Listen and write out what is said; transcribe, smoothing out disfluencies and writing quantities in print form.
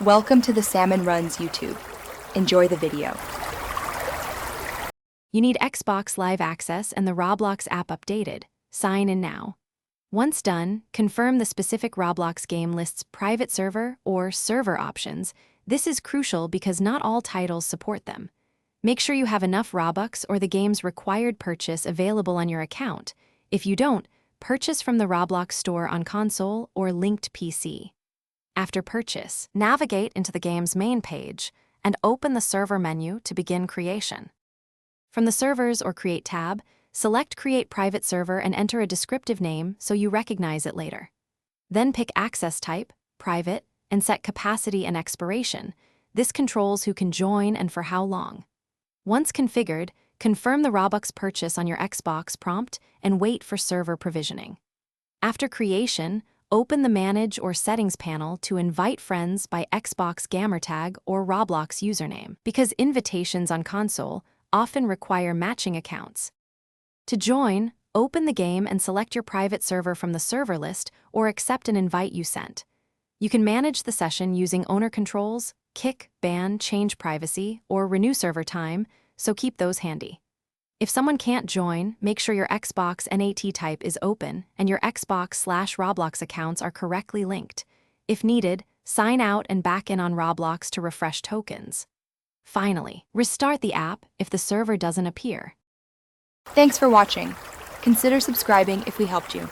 Welcome to the Salmon Runs YouTube. Enjoy the video. You need Xbox Live Access and the Roblox app updated. Sign in now. Once done, confirm the specific Roblox game lists private server or server options. This is crucial because not all titles support them. Make sure you have enough Robux or the game's required purchase available on your account. If you don't, purchase from the Roblox store on console or linked PC. After purchase, navigate into the game's main page and open the server menu to begin creation. From the Servers or Create tab, select Create Private Server and enter a descriptive name so you recognize it later. Then pick Access Type, Private, and set Capacity and Expiration. This controls who can join and for how long. Once configured, confirm the Robux purchase on your Xbox prompt and wait for server provisioning. After creation, open the Manage or Settings panel to invite friends by Xbox gamertag or Roblox username, because invitations on console often require matching accounts. To join, open the game and select your private server from the server list or accept an invite you sent. You can manage the session using owner controls, kick, ban, change privacy, or renew server time, so keep those handy. If someone can't join, make sure your Xbox NAT type is open and your Xbox/Roblox accounts are correctly linked. If needed, sign out and back in on Roblox to refresh tokens. Finally, restart the app if the server doesn't appear. Thanks for watching. Consider subscribing if we helped you.